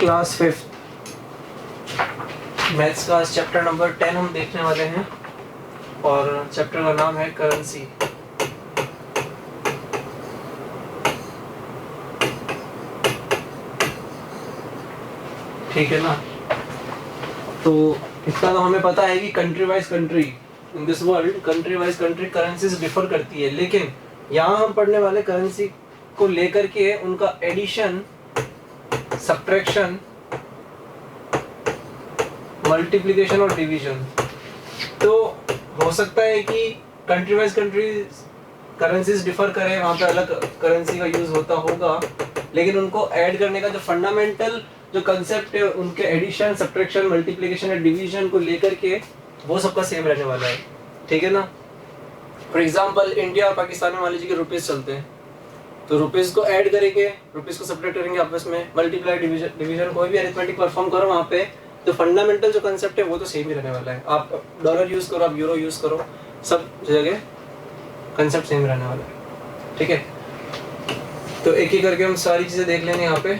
Class 5 maths का chapter number 10 हम देखने वाले हैं और चैप्टर का नाम है करेंसी। ठीक है ना। तो इतना तो हमें पता है कि country wise country in this world country wise country currencies differ करती है, लेकिन यहाँ हम पढ़ने वाले करेंसी को लेकर के उनका एडिशन, सब्ट्रैक्शन, मल्टीप्लिकेशन और डिवीजन। तो हो सकता है कि country wise country currencies differ करें, वहाँ पे अलग करेंसी का यूज होता होगा, लेकिन उनको ऐड करने का जो फंडामेंटल जो कंसेप्ट है उनके एडिशन, सब्ट्रैक्शन, मल्टीप्लिकेशन और डिवीजन को लेकर के वो सबका सेम रहने वाला है। ठीक है ना। फॉर एग्जांपल इंडिया और पाकिस्तान में मान लीजिए कि रुपीस चलते हैं, तो रुपीस को ऐड करेंगे, रुपीस को सब्ट्रैक्ट करेंगे आपस में, मल्टीप्लाई, डिवीजन, कोई भी अरिथमेटिक परफॉर्म करो वहाँ पे, तो फंडामेंटल जो कंसेप्ट है वो तो सेम ही रहने वाला है। आप डॉलर यूज करो, आप यूरो यूज करो, सब जगह कंसेप्ट सेम रहने वाला है। ठीक है। तो एक ही करके हम सारी चीजें देख लेंगे। यहाँ पे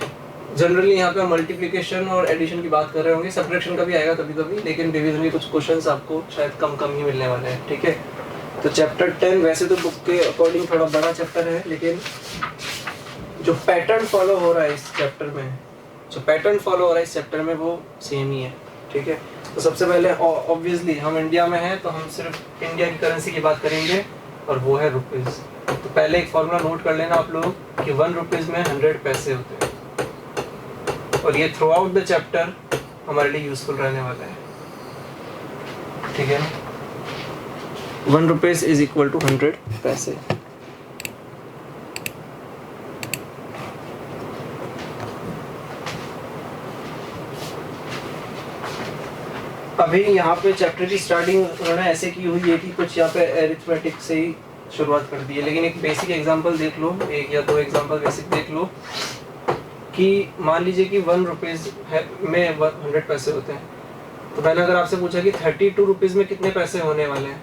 जनरली यहाँ पे मल्टीप्लिकेशन और एडिशन की बात कर रहे होंगे, सब्ट्रैक्शन का भी आएगा कभी कभी, लेकिन डिवीजन के कुछ क्वेश्चंस आपको शायद कम ही मिलने वाले हैं। ठीक है। तो चैप्टर 10 वैसे तो बुक के अकॉर्डिंग थोड़ा बड़ा चैप्टर है, लेकिन जो पैटर्न फॉलो हो रहा है इस चैप्टर में, इस चैप्टर में वो सेम ही है। ठीक है। तो सबसे पहले ऑब्वियसली हम इंडिया में हैं, तो हम सिर्फ इंडिया की करेंसी की बात करेंगे और वो है रुपीज़। तो पहले एक फॉर्मूला नोट कर लेना आप लोग कि 1 रुपीज़ में 100 पैसे होते हैं, और ये थ्रू आउट द चैप्टर हमारे लिए यूजफुल रहने वाला है। ठीक है। 1 रुपीज़ इज इक्वल टू 100 पैसे। अभी यहाँ पे चैप्टर की स्टार्टिंग उन्होंने ऐसे की हुई है कि कुछ यहाँ पे अरिथमेटिक से ही शुरुआत कर दी है, लेकिन एक बेसिक एग्जांपल देख लो, एक या दो एग्जांपल बेसिक देख लो कि मान लीजिए कि 1 रुपीज़ में 100 पैसे होते हैं। तो मैंने अगर आपसे पूछा कि 32 रुपीज़ में कितने पैसे होने वाले हैं,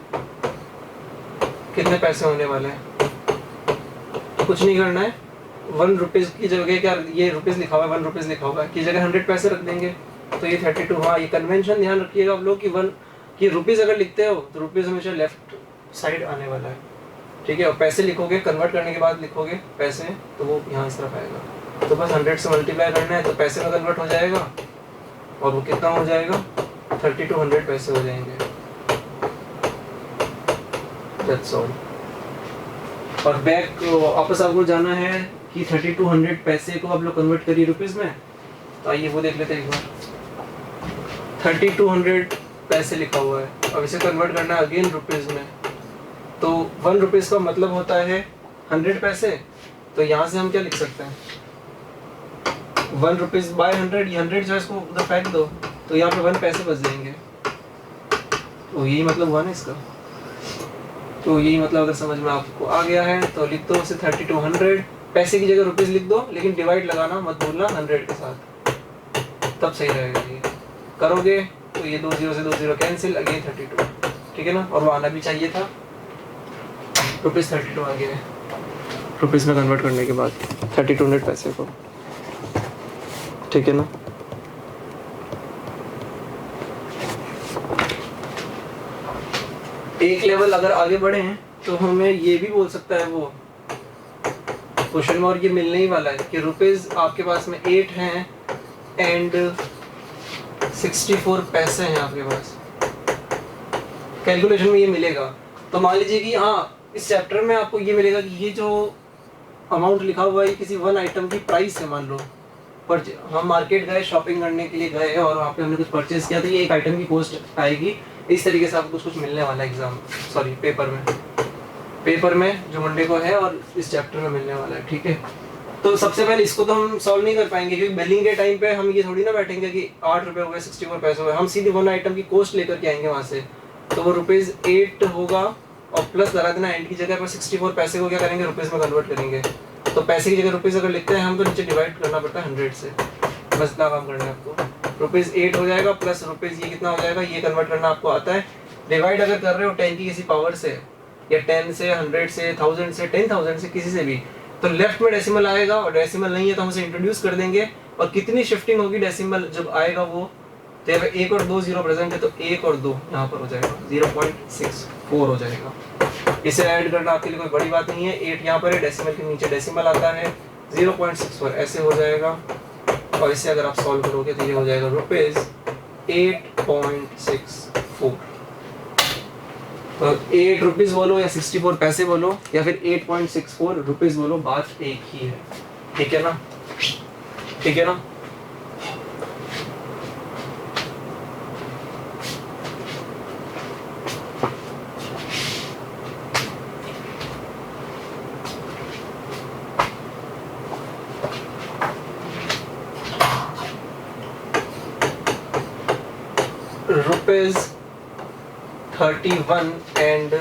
कुछ नहीं करना है। 1 रुपीज़ की जगह क्या ये रुपीज़ लिखा हुआ है, 1 रुपीज़ लिखा हुआ है की जगह 100 पैसे रख देंगे, तो ये 32। हाँ, ये कन्वेंशन ध्यान रखिएगा आप लोग कि रुपीज़ अगर लिखते हो तो रुपीज़ हमेशा लेफ्ट साइड आने वाला है। ठीक है। और पैसे लिखोगे, कन्वर्ट करने के बाद लिखोगे पैसे, तो वो यहाँ इस तरफ आएगा। तो बस 100 से मल्टीप्लाई करना है तो पैसे में कन्वर्ट हो जाएगा, और वो कितना हो जाएगा, 3200 पैसे हो जाएंगे। That's all. और बैक वापस आपको जाना है कि 3200 पैसे को आप लोग कन्वर्ट करिए रुपीज़ में। तो आइए वो देख लेते हैं एक बार। 3200 पैसे लिखा हुआ है, अब इसे कन्वर्ट करना है अगेन रुपीज़ में। तो 1 रुपीज़ का मतलब होता है 100 पैसे। तो यहाँ से हम क्या लिख सकते हैं, 1 रुपीज़ बाय 100, ये 100 जो है इसको उधर फेंक दो, तो यहाँ पे 1 पैसे बच जाएंगे। तो यही मतलब हुआ ना इसका। तो यही मतलब अगर समझ में आपको आ गया है तो लिख दो उसे 3200 पैसे की जगह रुपीज़ लिख दो, लेकिन डिवाइड लगाना मत भूलना 100 के साथ, तब सही रहेगा। ये करोगे तो ये 2 0 से 2 0 कैंसिल, अगेन 32। ठीक है ना। और वो आना भी चाहिए था, रुपीज़ 32 आ गया है रुपीज़ में कन्वर्ट करने के बाद 3200 पैसे को। ठीक है ना। एक लेवल अगर आगे बढ़े हैं तो हमें ये भी बोल सकता है वो क्वेश्चन मार्क ये मिलने ही वाला है कि रुपीज़ आपके पास में 8 हैं एंड 64 पैसे हैं आपके पास। कैलकुलेशन में ये मिलेगा। तो मान लीजिए कि हाँ, इस चैप्टर में आपको ये मिलेगा कि ये जो अमाउंट लिखा हुआ है किसी 1 आइटम की प्राइस है। मान लो पर हम मार्केट गए, शॉपिंग करने के लिए गए और वहाँ पे हमने कुछ परचेज किया, तो ये एक आइटम की कॉस्ट आएगी। इस तरीके से आपको कुछ मिलने वाला है पेपर में जो मंडे को है और इस चैप्टर में मिलने वाला है। ठीक है। तो सबसे पहले इसको तो हम सॉल्व नहीं कर पाएंगे, क्योंकि बिलिंग के टाइम पे हम ये थोड़ी ना बैठेंगे कि 8 रुपये हो गए, 64 पैसे हो गए। हम सीधे 1 आइटम की कॉस्ट लेकर के आएंगे वहाँ से। तो वो ₹8 होगा और प्लस लगा देना एंड की जगह पर 64 पैसे को क्या करेंगे, रुपीज़ में कन्वर्ट करेंगे। तो पैसे की जगह रुपीज़ अगर लिखते हैं हम, तो नीचे डिवाइड करना पड़ता है 100 से। बस इतना काम करना है आपको। ₹8 हो जाएगा प्लस रुपीज़ ये कितना हो जाएगा, ये कन्वर्ट करना आपको आता है। डिवाइड अगर कर रहे हो 10 की किसी पावर से, या 10 से, 100 से, 1000 से, 10,000 से, किसी से भी, तो लेफ्ट में डेसिमल आएगा, और डेसिमल नहीं है तो हम उसे इंट्रोड्यूस कर देंगे और कितनी शिफ्टिंग होगी डेसिमल जब आएगा वो, तो यहाँ पे 1 और 2 जीरो प्रेजेंट है तो 1 और 2 यहाँ पर हो जाएगा 0.64 हो जाएगा। इसे ऐड करना आपके लिए कोई बड़ी बात नहीं है। 8 यहाँ पर है, डेसिमल के नीचे डेसिमल आता है, 0.64 ऐसे हो जाएगा। और इसे अगर आप सॉल्व करोगे तो ये हो जाएगा ₹8.64। तो 8 रुपीज़ बोलो या 64 पैसे बोलो या फिर 8.64 रुपीज़ बोलो, बात एक ही है। ठीक है ना, ठीक है ना। ₹31 and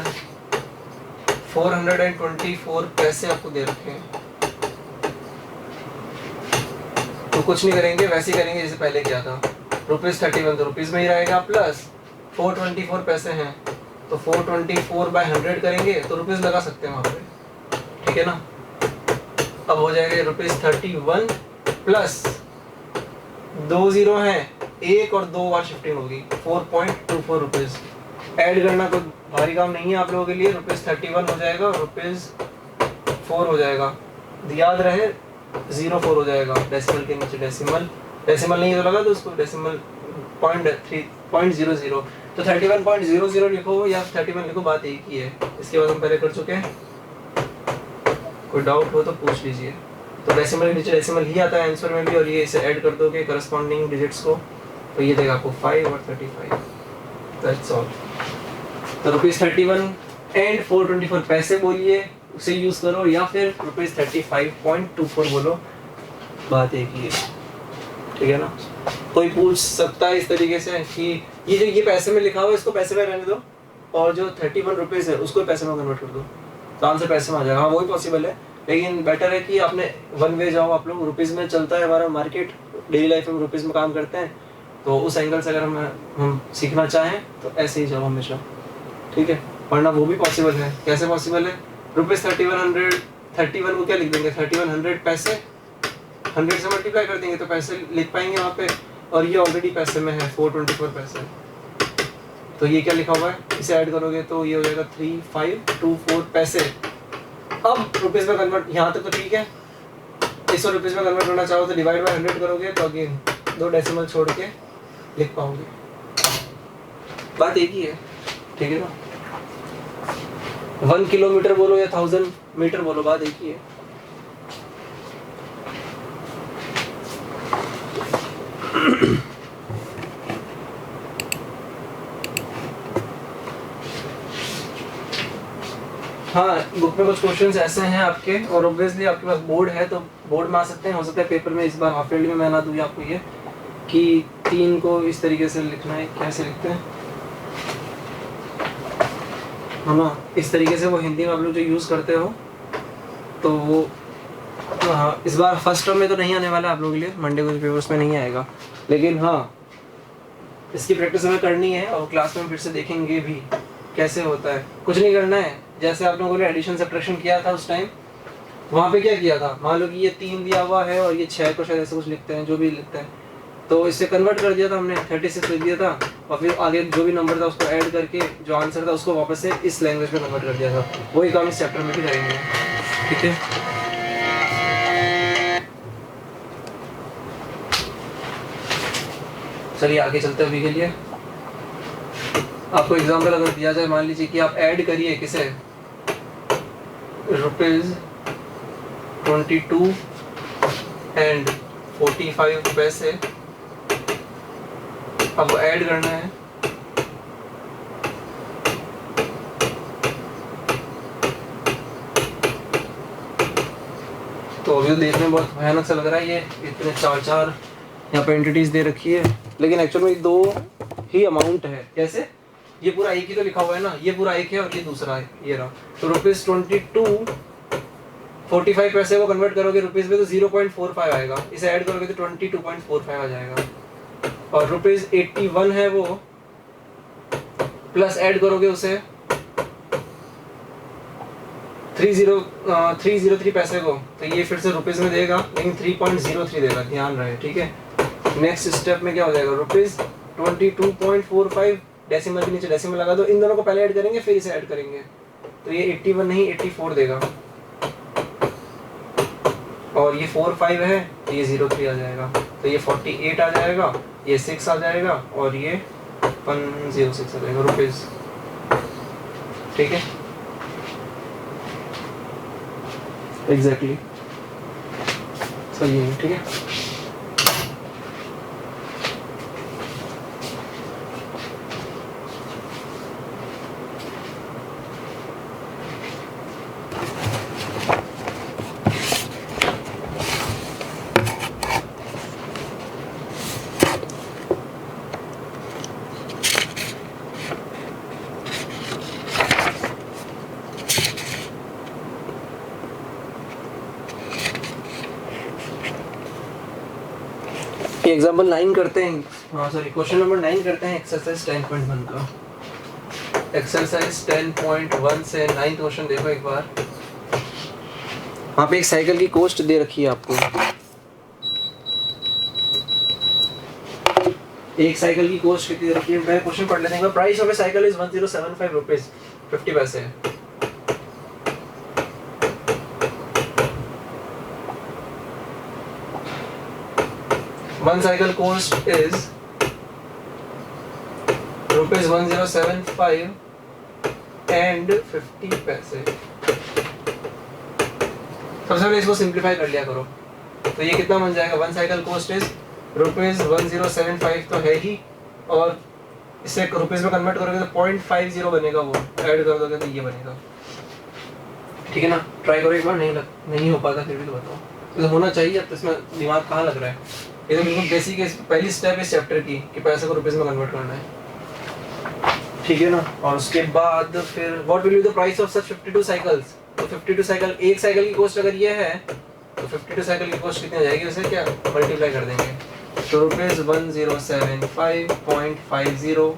424 पैसे आपको दे रखे हैं। तो कुछ नहीं करेंगे, वैसे ही करेंगे जैसे पहले किया था। ₹31 तो रुपीज़ में ही रहेगा, प्लस 424 पैसे हैं तो 424/100 करेंगे तो रुपीज़ लगा सकते हैं वहाँ पे। ठीक है ना। अब हो जाएगा ₹31 प्लस 2 जीरो हैं, 1 और 2 बार शिफ्टिंग होगी, 4.24 रुपीज़। ऐड करना कोई भारी काम नहीं है आप लोगों के लिए। ₹31 हो जाएगा और ₹4 हो जाएगा। याद रहे 04 हो जाएगा, डेसिमल के नीचे डेसिमल, डेसिमल नहीं तो लगा तो उसको डेसिमल 0.00। तो 31.00 लिखो या 31 लिखो, बात एक ही है। इसके बाद हम पहले कर चुके हैं, कोई डाउट हो तो पूछ लीजिए। तो डेसिमल के नीचे डेसिमल ही आता है आंसर में भी, और ये इसे ऐड कर दोगे करस्पॉन्डिंग डिजिट्स को तो ये देगा आपको 5 और 35। That's all. तो ₹31 एंड 424 पैसे बोलिए, उसे यूज़ करो, या फिर ₹35.24 बोलो, बात एक ही है। ठीक है ना। कोई पूछ सकता है इस तरीके से कि ये जो ये पैसे में लिखा हुआ है इसको पैसे में रहने दो, और जो 31 रुपीज़ है उसको पैसे में कन्वर्ट कर दो, तो आंसर पैसे में आ जाएगा। हाँ वही पॉसिबल है, लेकिन बेटर है कि आपने वन वे जाओ। आप लोग रुपीज़ में चलता है हमारा मार्केट, डेली लाइफ में रुपीज़ में काम करते हैं, तो उस एंगल से अगर हम सीखना चाहें तो ऐसे ही जाओ हमेशा। ठीक है, वरना वो भी पॉसिबल है। कैसे पॉसिबल है? ₹31 को क्या लिख देंगे, 3100 पैसे 100 से मल्टीप्लाई कर देंगे तो पैसे लिख पाएंगे वहाँ पे, और ये ऑलरेडी पैसे में है 424 पैसे। तो ये क्या लिखा हुआ है, इसे ऐड करोगे तो ये हो जाएगा 3524 पैसे। अब रुपीज़ में कन्वर्ट, यहाँ तक तो ठीक है। इसको रुपीज़ में कन्वर्ट करना चाहो तो डिवाइड बाय 100 करोगे तो अगेन 2 डेसिमल छोड़ के लिख पाओगे, बात एक ही है। ठीक है ना। 1 किलोमीटर बोलो या 1000 मीटर बोलो, बात एक ही है। हाँ, बुक में कुछ क्वेश्चंस ऐसे हैं आपके, और ऑब्वियसली आपके पास बोर्ड है तो बोर्ड में आ सकते हैं। हो सकता है पेपर में इस बार हाफ ईयरली में मैं ना दूँ आपको ये कि 3 को इस तरीके से लिखना है, कैसे लिखते हैं है ना, इस तरीके से वो हिंदी में आप लोग जो यूज़ करते हो तो वो हाँ इस बार फर्स्ट टर्म में तो नहीं आने वाला आप लोगों के लिए, मंडे को पेपर्स में नहीं आएगा, लेकिन हाँ इसकी प्रैक्टिस हमें करनी है और क्लास में फिर से देखेंगे भी कैसे होता है। कुछ नहीं करना है, जैसे आप लोगों ने एडिशन सब्ट्रैक्शन किया था उस टाइम, वहाँ पे क्या किया था, मान लो कि ये 3 दिया हुआ है और ये 6 को शायद ऐसे कुछ लिखते हैं, जो भी लिखते हैं, तो इससे कन्वर्ट कर दिया था हमने, 36 लिख दिया था, और फिर आगे जो भी नंबर था उसको ऐड करके जो आंसर था उसको वापस से इस लैंग्वेज में कन्वर्ट कर दिया था। वही काम इस चैप्टर में भी करेंगे। ठीक है, चलिए आगे चलते हैं। अभी के लिए आपको एग्जाम्पल अगर दिया जाए, मान लीजिए कि आप ऐड करिए किसे, ₹22 एंड 45 पैसे, अब ऐड करना है। तो अभी देखने में बहुत भयानक सा लग रहा है, ये इतने 4 यहाँ पे एंटिटीज दे रखी है, लेकिन एक्चुअल में 2 ही अमाउंट है। कैसे, ये पूरा एक ही तो लिखा हुआ है ना, ये पूरा एक है और ये दूसरा है, ये रहा। तो ₹22 45 पैसे को कन्वर्ट करोगे रुपीज़ में तो 0.45 आएगा, इसे ऐड करोगे तो 22.45 आ जाएगा। और ₹81 है वो, प्लस ऐड करोगे उसे 303 पैसे को, तो ये फिर से रुपीज़ में देगा, लेकिन 3.03 देगा, ध्यान रहे, ठीक है। नेक्स्ट स्टेप में क्या हो जाएगा, ₹22.45, डेसिमल के नीचे डेसिमल लगा दो, इन दोनों को पहले ऐड करेंगे फिर इसे ऐड करेंगे, तो ये 81 नहीं 84 देगा, और ये 45 है तो ये 03 आ जाएगा, तो ये 48 आ जाएगा, ये 6 आ जाएगा, और ये 106 आ जाएगा रुपीज़, ठीक है, एग्जैक्टली सही है, ठीक है। एग्जाम्पल 9 करते हैं, हाँ सॉरी क्वेश्चन नंबर 9 करते हैं एक्सरसाइज 10.1 का। एक्सरसाइज 10.1 से 9th क्वेश्चन देखो एक बार। वहाँ पे एक साइकिल की कॉस्ट दे रखी है आपको, एक साइकिल की कॉस्ट कितनी दे रखी है, मैं क्वेश्चन पढ़ लेते हैं। Price of A cycle is 1075 rupees 50 पैसे। One cycle cost is ₹1075 and 50 पैसे। सबसे पहले इसको सिंप्लीफाई कर लिया करो, तो ये कितना बन जाएगा, वन साइकिल कॉस्ट इज ₹1075 तो है ही, और इसे रुपीज में कन्वर्ट करोगे तो 0.50 बनेगा, वो ऐड कर दोगे तो ये बनेगा, ठीक है ना। ट्राई करो एक बार, नहीं हो पाता फिर भी तो बताओ, तो होना चाहिए। अब तो इसमें दिमाग कहाँ लग रहा है, ये तो बिल्कुल बेसिक है, पहली स्टेप इस चैप्टर की कि पैसे को रुपीस में कन्वर्ट करना है, ठीक है ना। और उसके बाद फिर what will be the price of such 52 cycles, तो 52 साइकिल, एक साइकिल की कॉस्ट अगर ये है तो 52 साइकिल की कॉस्ट कितनी आ जाएगी, उसे क्या मल्टीप्लाई कर देंगे, तो ₹1075.50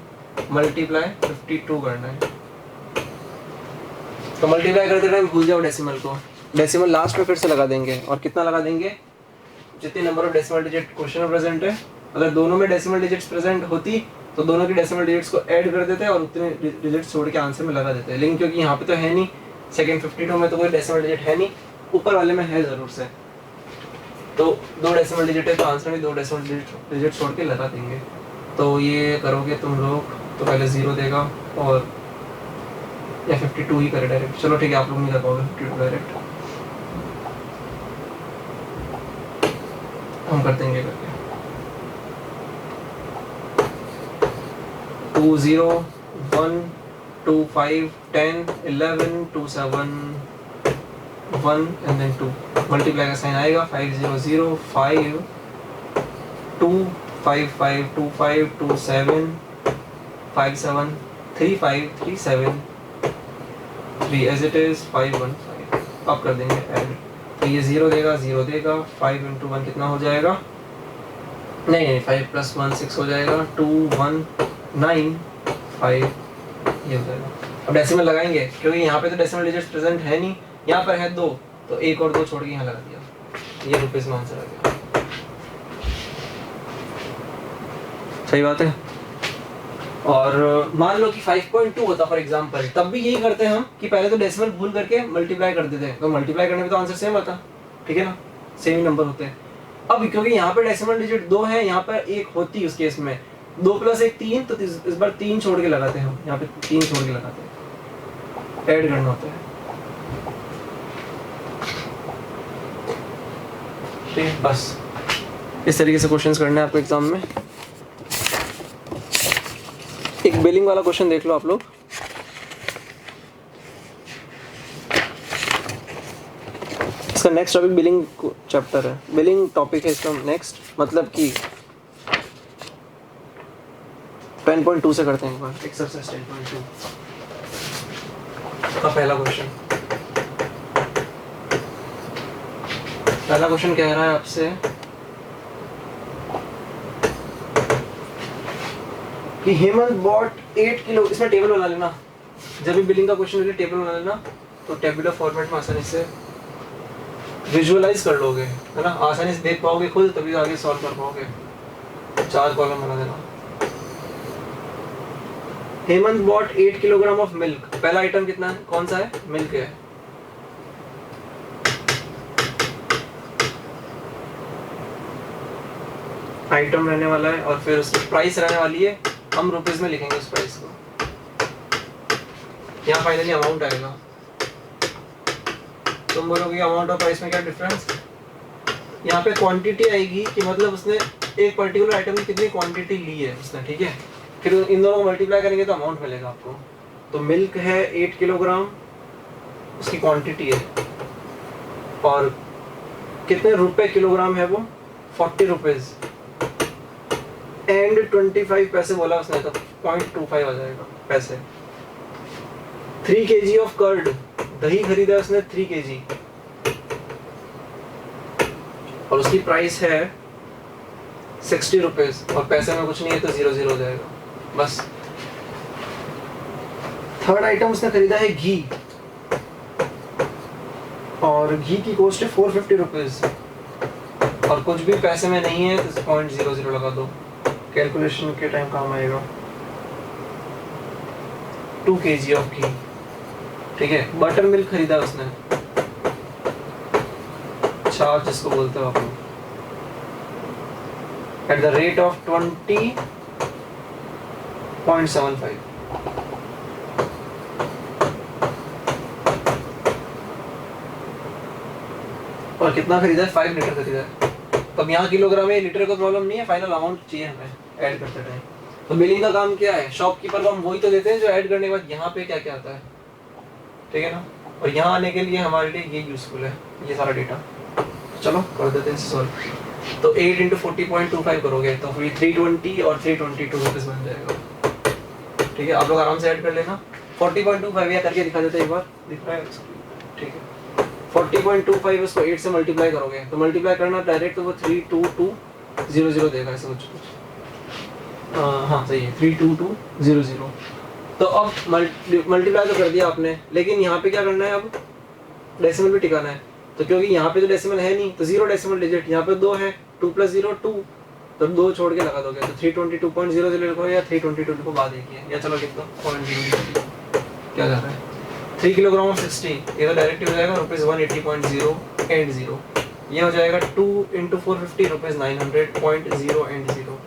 मल्टीप्लाई 52 करना है। तो मल्टीप्लाई करते टाइम भूल जाओ डेसिमल को, डेसिमल लास्ट में फिर से लगा देंगे, और कितना लगा देंगे, जितने number of decimal digit question में प्रेजेंट है, अगर दोनों में डेसिमल डिजिट्स प्रेजेंट होती तो दोनों की डेसिमल डिजिट्स को ऐड कर देते हैं और उतने डिजिट्स छोड़ के आंसर में लगा देते हैं, लेकिन क्योंकि यहाँ पे तो है नहीं, सेकंड 52 में तो कोई डेसिमल डिजिट है नहीं, ऊपर वाले में है ज़रूर से, तो 2 डेसिमल डिजिट है तो आंसर में 2 डेसिमल डिजिट छोड़ के लगा देंगे। तो ये करोगे तुम लोग तो पहले 0 देगा, और या 52 ही करे डायरेक्ट, चलो ठीक है, आप लोग नहीं कर पाओगे 52 डायरेक्ट, हम कर देंगे करके 2 0 1 2 5 10 11 2 7 1 एंड देन 2 मल्टीप्लाई का साइन आएगा, 5 0 0 5 2 5 5 2 5 2 7 5 7 3 5 3 7 3 एज इट इज 5 1 5। अब कर देंगे ऐड, तो ये 0 देगा 0 देगा, 5 into 1 कितना हो जाएगा, नहीं 5 + 1 6 हो जाएगा, 2 1 9 5 ये हो जाएगा। अब डेसिमल लगाएंगे, क्योंकि यहाँ पे तो डेसिमल डिजिट्स प्रेजेंट है नहीं, यहाँ पर है 2, तो 1 और 2 छोड़ के यहाँ लगा दिया, ये रुपीस में आंसर आ गया। सही बात है। और मान लो कि 5.2 होता फॉर एग्जांपल, तब भी यही करते हैं हम कि पहले तो डेसिमल भूल करके मल्टीप्लाई कर देते हैं, तो मल्टीप्लाई करने में तो आंसर सेम आता, ठीक है ना, सेम ही नंबर होते हैं। अब क्योंकि यहाँ पर डेसिमल डिजिट 2 है, यहाँ पर 1 होती उस केस में 2 + 1 3, तो इस बार 3 छोड़ के लगाते हैं हम, यहाँ पे 3 छोड़ के लगाते हैं, ऐड करना होता है, ठीक है। बस इस तरीके से क्वेश्चंस करने हैं आपको एग्जाम में। एक बिलिंग वाला क्वेश्चन देख लो आप लोग, इसका नेक्स्ट टॉपिक बिलिंग चैप्टर है, बिलिंग टॉपिक है इसका नेक्स्ट, मतलब कि 10.2 से करते हैं एक बार एक्सरसाइज 10.2 का पहला क्वेश्चन। पहला क्वेश्चन कह रहा है आपसे कि हेमंत बॉट 8 किलो, इसमें टेबल बना लेना, जब भी बिलिंग का क्वेश्चन टेबल बना लेना, तो टेबुलर फॉर्मेट में आसानी से विजुअलाइज कर लोगे, है ना, आसानी से देख पाओगे खुद, तभी आगे सॉल्व कर पाओगे। 4 कॉलम बना देना। Hemant bought 8 kilogram of milk. पहला आइटम कितना है, कौन सा है, मिल्क है। आइटम रहने वाला है और फिर उसकी प्राइस रहने वाली है, हम रुपीज में लिखेंगे उस प्राइस को। यहाँ फाइनली अमाउंट आएगा। तुम बोलोगे अमाउंट और प्राइस में क्या डिफरेंस, यहाँ पे क्वांटिटी आएगी कि मतलब उसने एक पर्टिकुलर आइटम की कितनी क्वांटिटी ली है उसने, ठीक है, फिर इन दोनों को मल्टीप्लाई करेंगे तो अमाउंट मिलेगा आपको। तो मिल्क है 8 किलोग्राम, उसकी क्वांटिटी है, और कितने रुपए किलोग्राम है वो, 40 रुपीज एंड 25 पैसे बोला उसने, तो 0.25 आ जाएगा पैसे। 3 kg ऑफ कर्ड, दही खरीदा उसने 3 kg और उसकी प्राइस है 60 रुपीज और पैसे में कुछ नहीं है तो 0 हो जाएगा बस। थर्ड आइटम उसने खरीदा है घी, और घी की कॉस्ट है 450 रुपीज और कुछ भी पैसे में नहीं है तो 0.00 लगा दो, कैलकुलेशन के टाइम काम आएगा। 2 kg ऑफ घी, ठीक है। बटर मिल्क खरीदा उसने, छाछ जिसको बोलते हो आप लोग, एट द रेट ऑफ 20.75। और कितना खरीदा है, 5 लीटर खरीदा है। तो अब यहाँ किलोग्राम है, लीटर का प्रॉब्लम नहीं है, फाइनल अमाउंट चाहिए हमें ऐड करते टाइम। तो बिलिंग का काम क्या है, शॉपकीपर को हम वही तो देते हैं जो ऐड करने के बाद यहाँ पे क्या क्या आता है, ठीक है ना। और यहाँ आने के लिए हमारे लिए ये यूजफुल है, ये सारा डेटा। चलो कर देते हैं सॉल्व। तो 8 × 40.25 करोगे तो फिर 320 और 322 रुपीज बन जाएगा, ठीक है। आप लोग आराम से ऐड कर लेना। 40.25 या करके दिखा देते हैं एक बार, दिख रहा है, ठीक है। 40.25 उसको 8 से मल्टीप्लाई करोगे तो मल्टीप्लाई करना डायरेक्ट तो वो 32200 देगा, ऐसा कुछ। हाँ सही है, 32200। तो अब मल्टीप्लाई तो कर दिया आपने, लेकिन यहाँ पे क्या करना है, अब डेसिमल भी टिकाना है। तो क्योंकि यहाँ पे तो डेसिमल है नहीं तो 0 डेसिमल डिजिट, यहाँ पे 2 है, 2 + 0 2, तो 2 छोड़ के लगा दोगे तो 322.00 लिखो या 322 लिखो, बाद एक ही है, या चलो लिख दो 0.00 क्या जा रहा है। 3 किलोग्राम ऑफ 60, ये तो डायरेक्ट हो जाएगा ₹180.0 एंड 0। ये हो जाएगा 2 × 450 ₹900.0 एंड 0।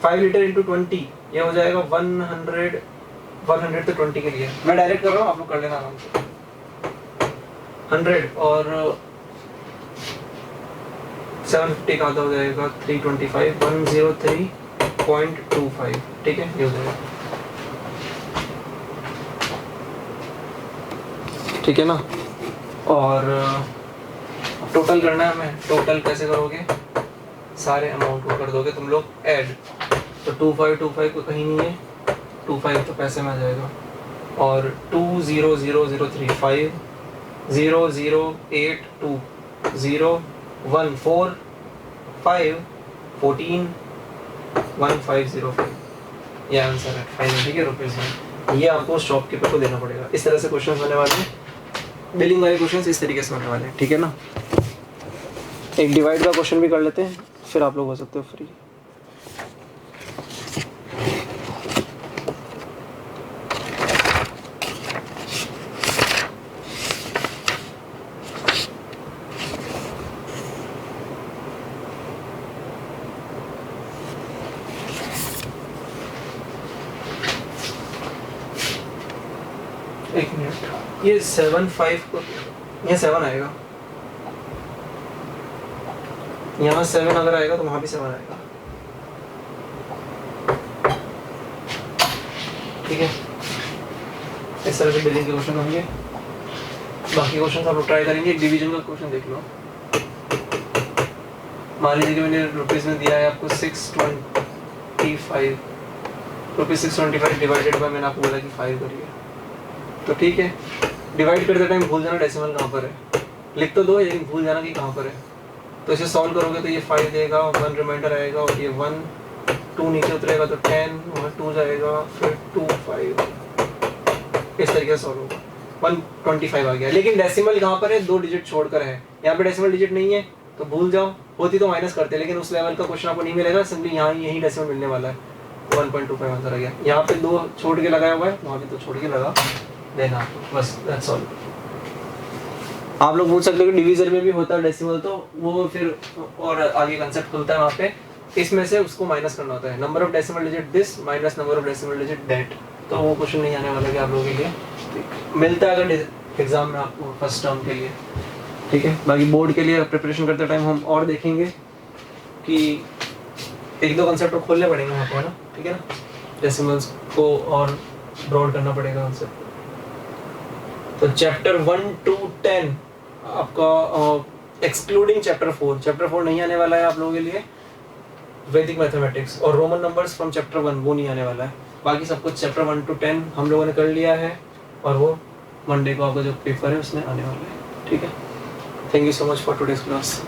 5 लीटर × 20, ये हो जाएगा 100 तो 20 के लिए मैं डायरेक्ट कर रहा हूँ, आप लोग कर लेना आराम से। 100 और 750 का आधा हो जाएगा 325, 103.25, ठीक है, ये हो जाएगा, ठीक है ना। और टोटल करना है हमें। टोटल कैसे करोगे, सारे अमाउंट को कर दोगे तुम लोग ऐड। तो 2525 को कहीं नहीं है, 25 तो पैसे में आ जाएगा, और 20003 5 00820 145 14 1505, ये आंसर है फाइनल, ठीक है, रुपीज में। ये आपको शॉपकीपर को देना पड़ेगा। इस तरह से क्वेश्चन होने वाले हैं, बिलिंग वाले क्वेश्चन इस तरीके से होने वाले हैं, ठीक है ना। एक डिवाइड का क्वेश्चन भी कर लेते हैं, फिर आप लोग हो सकते हो फ्री। एक मिनट, ये 7.5 को ये 7 आएगा, यहाँ 7 अगर आएगा तो वहाँ भी 7 आएगा, ठीक है। इस तरह से बिलिंग के क्वेश्चन होंगे। बाकी क्वेश्चन आप लोग ट्राई करेंगे। डिवीजन का क्वेश्चन देख लो। मान लीजिए कि मैंने रुपीज़ में दिया है आपको 625 रुपीज़, 625 डिवाइडेड बाय, मैंने आपको बोला कि 5 करिए, तो ठीक है। डिवाइड करते टाइम भूल जाना डेसिमल कहाँ पर है, लिख तो दो लेकिन भूल जाना कि कहाँ पर है। तो इसे सॉल्व करोगे तो ये 5 देगा, 1 रिमाइंडर आएगा, और ये 1 2 नीचे उतरेगा तो 10, वहाँ 2 जाएगा, फिर 2 5, इस तरीके से सॉल्व होगा। 125 आ गया। लेकिन डेसिमल कहाँ पर है, 2 डिजिट छोड़कर है, यहाँ पे डेसिमल डिजिट नहीं है तो भूल जाओ, होती तो माइनस करते, लेकिन उस लेवल का क्वेश्चन आपको नहीं मिलेगा, सिंपली यहाँ यही डेसिमल मिलने वाला है। 1.25 आंसर आ गया। यहाँ पे 2 छोड़ के लगाया हुआ है, वहाँ पे 2 छोड़ के लगा देना आपको, बस दैट्स ऑल। आप लोग पूछ सकते हो कि डिवीजर में भी होता है डेसिमल, तो वो फिर और आगे कंसेप्ट खुलता है वहाँ पे। इसमें से उसको माइनस करना होता है, number of decimal digit this minus number of decimal digit that, तो वो क्वेश्चन नहीं आने वाला कि आप लोगों के लिए मिलता है अगर एग्जाम में आपको फर्स्ट टर्म के लिए, ठीक है। बाकी बोर्ड के लिए प्रिपरेशन करते टाइम हम और देखेंगे कि 1-2 कंसेप्ट को खोलने पड़ेंगे वहाँ पे, है ना, ठीक है ना, डेसिमल्स को और ब्रॉड करना पड़ेगा उनसे। तो चैप्टर 1 to 10 आपका एक्सक्लूडिंग चैप्टर 4, चैप्टर 4 नहीं आने वाला है आप लोगों के लिए, वैदिक मैथमेटिक्स और रोमन नंबर्स फ्रॉम चैप्टर 1 वो नहीं आने वाला है। बाकी सब कुछ चैप्टर 1 to 10 हम लोगों ने कर लिया है, और वो मंडे को आपका जो पेपर है उसमें आने वाला है, ठीक है। Thank you so much for today's class.